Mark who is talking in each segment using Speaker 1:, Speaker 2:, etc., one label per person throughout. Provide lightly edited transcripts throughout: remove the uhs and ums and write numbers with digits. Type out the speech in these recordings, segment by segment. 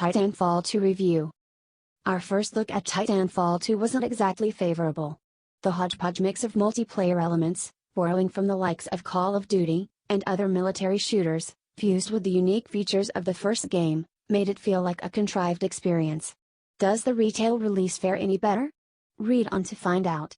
Speaker 1: Titanfall 2 review. Our first look at Titanfall 2 wasn't exactly favorable. The hodgepodge mix of multiplayer elements, borrowing from the likes of Call of Duty, and other military shooters, fused with the unique features of the first game, made it feel like a contrived experience. Does the retail release fare any better? Read on to find out.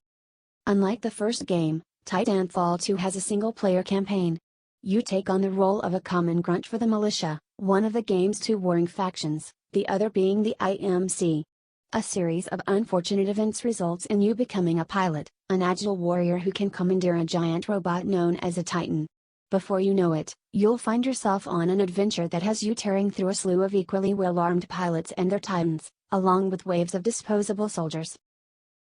Speaker 1: Unlike the first game, Titanfall 2 has a single-player campaign. You take on the role of a common grunt for the Militia, one of the game's two warring factions, the other being the IMC. A series of unfortunate events results in you becoming a pilot, an agile warrior who can commandeer a giant robot known as a Titan. Before you know it, you'll find yourself on an adventure that has you tearing through a slew of equally well-armed pilots and their Titans, along with waves of disposable soldiers.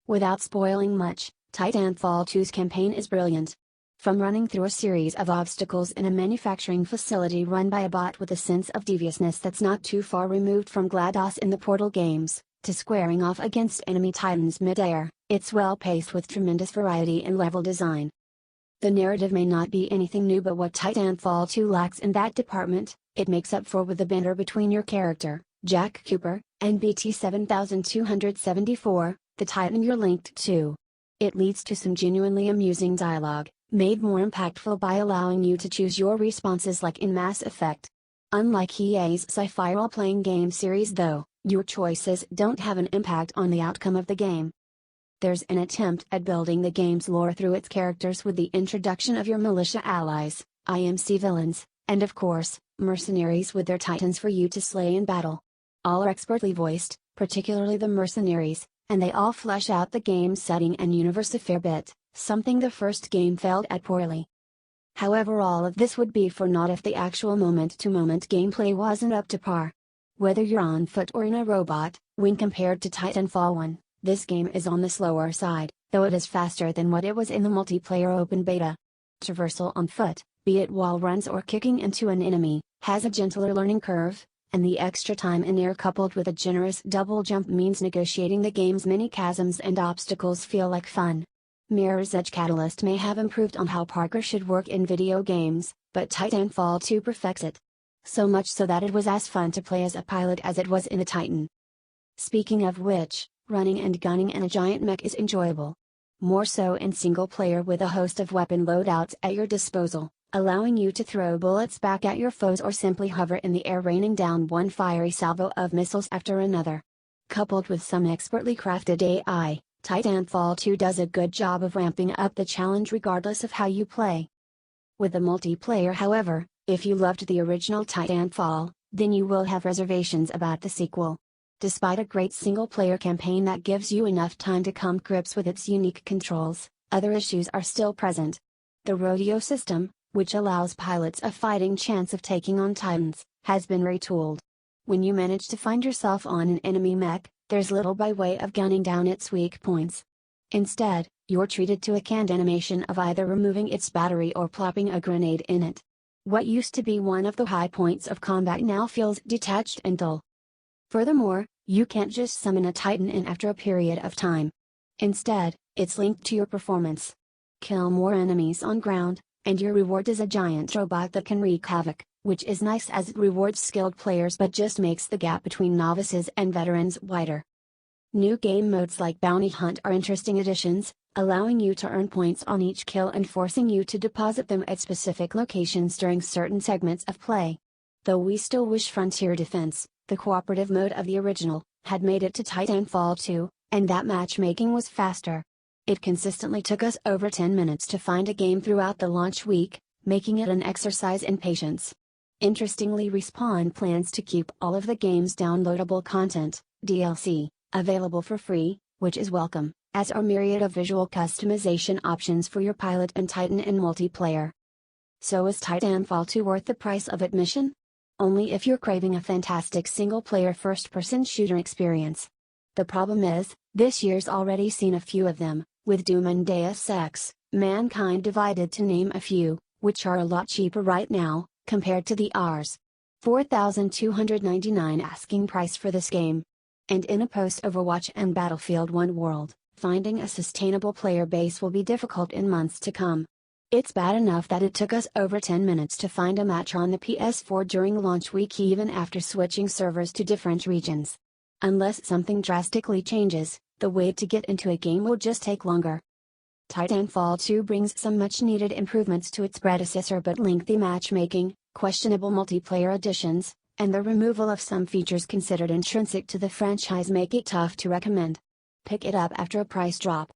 Speaker 1: Without spoiling much, Titanfall 2's campaign is brilliant. From running through a series of obstacles in a manufacturing facility run by a bot with a sense of deviousness that's not too far removed from GLaDOS in the Portal games, to squaring off against enemy Titans mid-air, it's well-paced with tremendous variety in level design. The narrative may not be anything new, but what Titanfall 2 lacks in that department, it makes up for with the banter between your character, Jack Cooper, and BT-7274, the Titan you're linked to. It leads to some genuinely amusing dialogue, made more impactful by allowing you to choose your responses like in Mass Effect. Unlike EA's sci-fi role-playing game series though, your choices don't have an impact on the outcome of the game. There's an attempt at building the game's lore through its characters with the introduction of your Militia allies, IMC villains, and of course, mercenaries with their Titans for you to slay in battle. All are expertly voiced, particularly the mercenaries, and they all flesh out the game's setting and universe a fair bit, something the first game failed at poorly. However, all of this would be for naught if the actual moment-to-moment gameplay wasn't up to par. Whether you're on foot or in a robot, when compared to Titanfall 1, this game is on the slower side, though it is faster than what it was in the multiplayer open beta. Traversal on foot, be it wall runs or kicking into an enemy, has a gentler learning curve, and the extra time in air coupled with a generous double jump means negotiating the game's many chasms and obstacles feel like fun. Mirror's Edge Catalyst may have improved on how parkour should work in video games, but Titanfall 2 perfects it. So much so that it was as fun to play as a pilot as it was in a Titan. Speaking of which, running and gunning in a giant mech is enjoyable. More so in single player with a host of weapon loadouts at your disposal, allowing you to throw bullets back at your foes or simply hover in the air raining down one fiery salvo of missiles after another. Coupled with some expertly crafted AI, Titanfall 2 does a good job of ramping up the challenge regardless of how you play. With the multiplayer, however, if you loved the original Titanfall, then you will have reservations about the sequel. Despite a great single-player campaign that gives you enough time to come to grips with its unique controls, other issues are still present. The rodeo system, which allows pilots a fighting chance of taking on Titans, has been retooled. When you manage to find yourself on an enemy mech, there's little by way of gunning down its weak points. Instead, you're treated to a canned animation of either removing its battery or plopping a grenade in it. What used to be one of the high points of combat now feels detached and dull. Furthermore, you can't just summon a Titan in after a period of time. Instead, it's linked to your performance. Kill more enemies on ground, and your reward is a giant robot that can wreak havoc, which is nice as it rewards skilled players but just makes the gap between novices and veterans wider. New game modes like Bounty Hunt are interesting additions, allowing you to earn points on each kill and forcing you to deposit them at specific locations during certain segments of play. Though we still wish Frontier Defense, the cooperative mode of the original, had made it to Titanfall 2, and that matchmaking was faster. It consistently took us over 10 minutes to find a game throughout the launch week, making it an exercise in patience. Interestingly, Respawn plans to keep all of the game's downloadable content, DLC, available for free, which is welcome, as are myriad of visual customization options for your pilot and Titan in multiplayer. So is Titanfall 2 worth the price of admission? Only if you're craving a fantastic single-player first-person shooter experience. The problem is, this year's already seen a few of them, with Doom and Deus Ex, Mankind Divided to name a few, which are a lot cheaper right now, compared to the Rs. $4,299 asking price for this game. And in a post-Overwatch and Battlefield 1 world, finding a sustainable player base will be difficult in months to come. It's bad enough that it took us over 10 minutes to find a match on the PS4 during launch week even after switching servers to different regions. Unless something drastically changes, the wait to get into a game will just take longer. Titanfall 2 brings some much-needed improvements to its predecessor, but lengthy matchmaking, questionable multiplayer additions, and the removal of some features considered intrinsic to the franchise make it tough to recommend. Pick it up after a price drop.